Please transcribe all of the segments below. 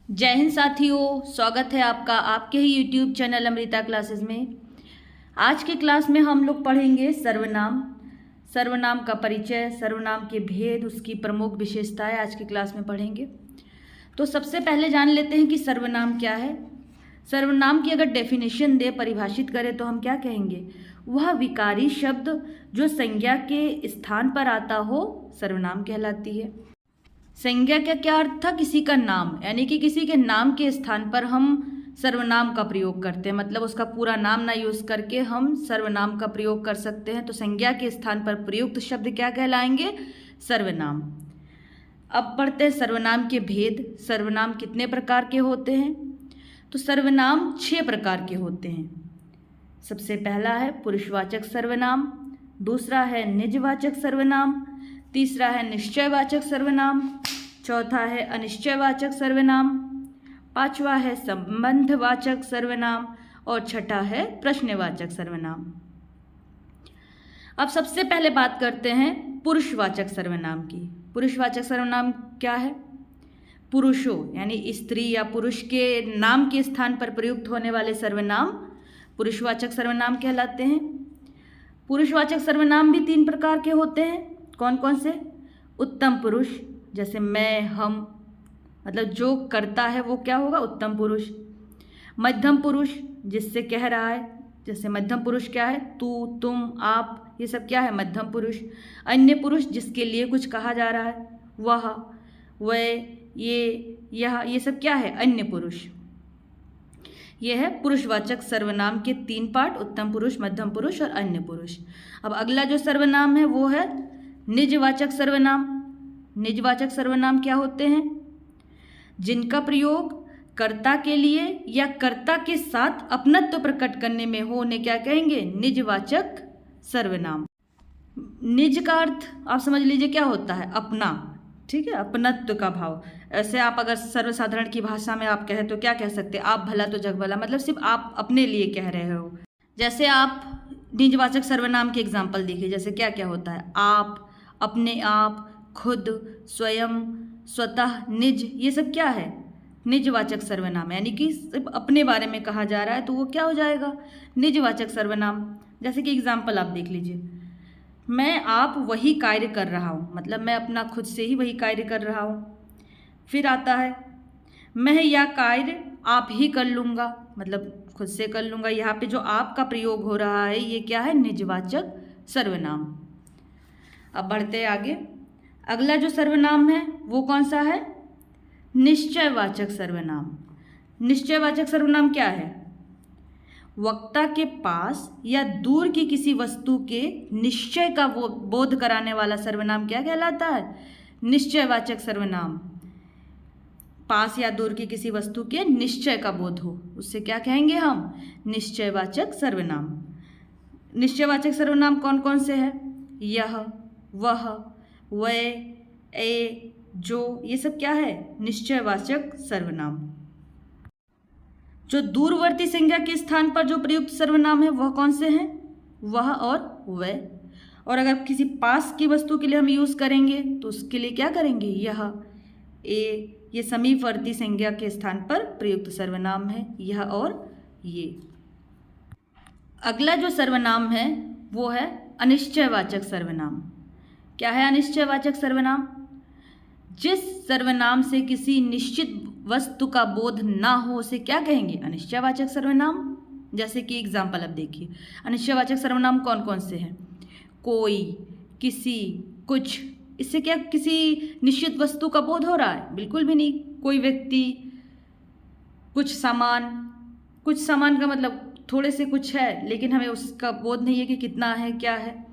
जय हिंद साथियों, स्वागत है आपका आपके ही यूट्यूब चैनल अमृता क्लासेस में। आज के क्लास में हम लोग पढ़ेंगे सर्वनाम। सर्वनाम का परिचय, सर्वनाम के भेद, उसकी प्रमुख विशेषताएं आज की क्लास में पढ़ेंगे। तो सबसे पहले जान लेते हैं कि सर्वनाम क्या है। सर्वनाम की अगर डेफिनेशन दे, परिभाषित करें तो हम क्या कहेंगे? वह विकारी शब्द जो संज्ञा के स्थान पर आता हो सर्वनाम कहलाती है। संज्ञा का क्या अर्थ था? किसी का नाम, यानी कि किसी के नाम के स्थान पर हम सर्वनाम का प्रयोग करते हैं, मतलब उसका पूरा नाम ना यूज करके हम सर्वनाम का प्रयोग कर सकते हैं। तो संज्ञा के स्थान पर प्रयुक्त शब्द क्या कहलाएंगे? सर्वनाम। अब पढ़ते हैं सर्वनाम के भेद। सर्वनाम कितने प्रकार के होते हैं? तो सर्वनाम 6 प्रकार के होते हैं। सबसे पहला है पुरुषवाचक सर्वनाम, दूसरा है निजवाचक सर्वनाम, तीसरा है निश्चयवाचक सर्वनाम, चौथा है अनिश्चयवाचक सर्वनाम, पांचवा है संबंधवाचक सर्वनाम और छठा है प्रश्नवाचक सर्वनाम। अब सबसे पहले बात करते हैं पुरुषवाचक सर्वनाम की। पुरुषवाचक सर्वनाम क्या है? पुरुषों यानी स्त्री या पुरुष के नाम के स्थान पर प्रयुक्त होने वाले सर्वनाम पुरुषवाचक सर्वनाम कहलाते हैं। पुरुषवाचक सर्वनाम भी 3 प्रकार के होते हैं। कौन कौन से? उत्तम पुरुष, जैसे मैं, हम, मतलब जो करता है वो क्या होगा? उत्तम पुरुष। मध्यम पुरुष, जिससे कह रहा है, जैसे मध्यम पुरुष क्या है? तू, तुम, आप, ये सब क्या है? मध्यम पुरुष। अन्य पुरुष, जिसके लिए कुछ कहा जा रहा है, वह, वह, यह, ये सब क्या है? अन्य पुरुष। यह है पुरुषवाचक सर्वनाम के 3 पार्ट, उत्तम पुरुष, मध्यम पुरुष और अन्य पुरुष। अब अगला जो सर्वनाम है वो है निजवाचक सर्वनाम। निजवाचक सर्वनाम क्या होते हैं? जिनका प्रयोग कर्ता के लिए या कर्ता के साथ अपनत्व प्रकट करने में हो, उन्हें क्या कहेंगे? निजवाचक सर्वनाम। निज का अर्थ आप समझ लीजिए क्या होता है? अपना, ठीक है, अपनत्व का भाव। ऐसे आप अगर सर्वसाधारण की भाषा में आप कहें तो क्या कह सकते हैं? आप भला तो जग भला, मतलब सिर्फ आप अपने लिए कह रहे हो। जैसे आप निजवाचक सर्वनाम के एग्जाम्पल देखिए, जैसे क्या क्या होता है? आप, अपने आप, खुद, स्वयं, स्वतः, निज, ये सब क्या है? निजवाचक सर्वनाम, यानी कि सिर्फ अपने बारे में कहा जा रहा है तो वो क्या हो जाएगा? निजवाचक सर्वनाम। जैसे कि एग्जाम्पल आप देख लीजिए, मैं आप वही कार्य कर रहा हूँ, मतलब मैं अपना खुद से ही वही कार्य कर रहा हूँ। फिर आता है मैं यह कार्य आप ही कर लूँगा, मतलब खुद से कर लूँगा। यहाँ पे जो आप का प्रयोग हो रहा है ये क्या है? निजवाचक सर्वनाम। अब बढ़ते आगे। अगला जो सर्वनाम है वो कौन सा है? निश्चयवाचक सर्वनाम। निश्चयवाचक सर्वनाम क्या है? वक्ता के पास या दूर की किसी वस्तु के निश्चय का बोध कराने वाला सर्वनाम क्या कहलाता है? निश्चयवाचक सर्वनाम। पास या दूर की किसी वस्तु के निश्चय का बोध हो, उससे क्या कहेंगे हम? निश्चयवाचक सर्वनाम। निश्चयवाचक सर्वनाम कौन कौन से हैं? यह, वह, वह, ए, जो, ये सब क्या है? निश्चयवाचक सर्वनाम। जो दूरवर्ती संज्ञा के स्थान पर जो प्रयुक्त सर्वनाम है वह कौन से हैं? वह और वह। और अगर किसी पास की वस्तु के लिए हम यूज करेंगे तो उसके लिए क्या करेंगे? यह, ए, ये समीपवर्ती संज्ञा के स्थान पर प्रयुक्त सर्वनाम है, यह और ये। अगला जो सर्वनाम है वो है अनिश्चयवाचक सर्वनाम। क्या है अनिश्चयवाचक सर्वनाम? जिस सर्वनाम से किसी निश्चित वस्तु का बोध ना हो उसे क्या कहेंगे? अनिश्चयवाचक सर्वनाम। जैसे कि एग्जाम्पल अब देखिए, अनिश्चयवाचक सर्वनाम कौन कौन से हैं? कोई, किसी, कुछ। इससे क्या किसी निश्चित वस्तु का बोध हो रहा है? बिल्कुल भी नहीं। कोई व्यक्ति, कुछ सामान। कुछ सामान का मतलब थोड़े से कुछ है लेकिन हमें उसका बोध नहीं है कि कितना है, क्या है।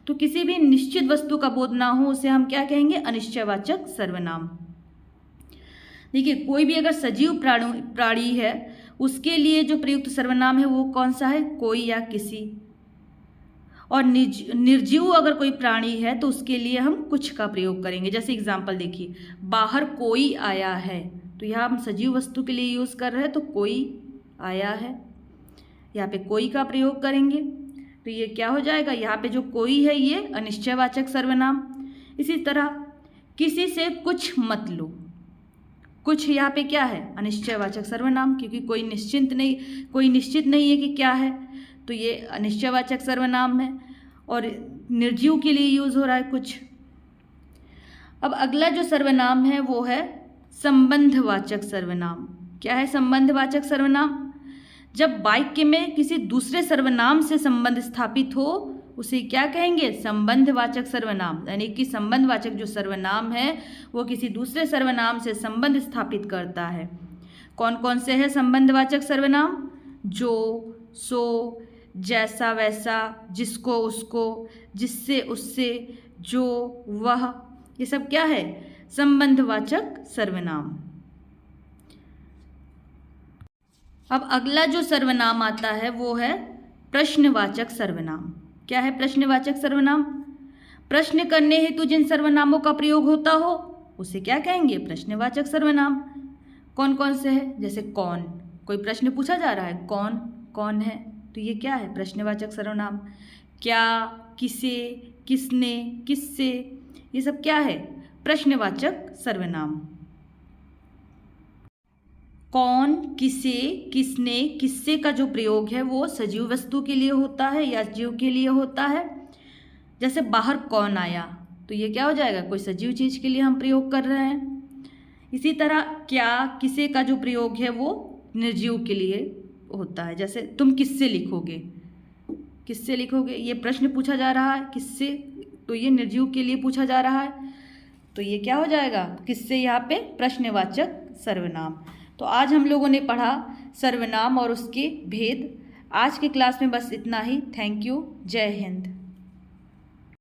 तो किसी भी निश्चित वस्तु का बोध ना हो उसे हम क्या कहेंगे? अनिश्चयवाचक सर्वनाम। देखिए, कोई भी अगर सजीव प्राणी है उसके लिए जो प्रयुक्त सर्वनाम है वो कौन सा है? कोई या किसी। और निर्जीव अगर कोई प्राणी है तो उसके लिए हम कुछ का प्रयोग करेंगे। जैसे एग्जाम्पल देखिए, बाहर कोई आया है, तो यहाँ हम सजीव वस्तु के लिए यूज कर रहे हैं तो कोई आया है, यहाँ पे कोई का प्रयोग करेंगे तो ये क्या हो जाएगा? यहाँ पे जो कोई है ये अनिश्चयवाचक सर्वनाम। इसी तरह किसी से कुछ मत लो, कुछ यहाँ पे क्या है, अनिश्चयवाचक सर्वनाम, क्योंकि कोई निश्चित नहीं है कि क्या है, तो ये अनिश्चयवाचक सर्वनाम है और निर्जीव के लिए यूज़ हो रहा है कुछ। अब अगला जो सर्वनाम है वो है संबंधवाचक सर्वनाम। क्या है संबंधवाचक सर्वनाम? जब वाक्य में किसी दूसरे सर्वनाम से संबंध स्थापित हो उसे क्या कहेंगे, संबंधवाचक सर्वनाम। यानी कि संबंधवाचक जो सर्वनाम है वो किसी दूसरे सर्वनाम से संबंध स्थापित करता है। कौन कौन से है संबंधवाचक सर्वनाम? जो, सो, जैसा वैसा, जिसको उसको, जिससे उससे, जो, वह, ये सब क्या है, संबंधवाचक सर्वनाम। अब अगला जो सर्वनाम आता है वो है प्रश्नवाचक सर्वनाम। क्या है प्रश्नवाचक सर्वनाम? प्रश्न करने हेतु जिन सर्वनामों का प्रयोग होता हो उसे क्या कहेंगे, प्रश्नवाचक सर्वनाम। कौन कौन से है? जैसे कौन, कोई प्रश्न पूछा जा रहा है, कौन, कौन है, तो ये क्या है, प्रश्नवाचक सर्वनाम। क्या, किसे, किसने, किससे, ये सब क्या है, प्रश्नवाचक सर्वनाम। कौन, किसे, किसने, किससे का जो प्रयोग है वो सजीव वस्तु के लिए होता है या जीव के लिए होता है। जैसे बाहर कौन आया, तो ये क्या हो जाएगा, कोई सजीव चीज़ के लिए हम प्रयोग कर रहे हैं। इसी तरह क्या, किसे का जो प्रयोग है वो निर्जीव के लिए होता है। जैसे तुम किससे लिखोगे, किससे लिखोगे, ये प्रश्न पूछा जा रहा है, किससे, तो ये निर्जीव के लिए पूछा जा रहा है, तो ये क्या हो जाएगा, किससे, यहाँ पे प्रश्नवाचक सर्वनाम। तो आज हम लोगों ने पढ़ा सर्वनाम और उसके भेद। आज की क्लास में बस इतना ही। Thank you. जय हिंद।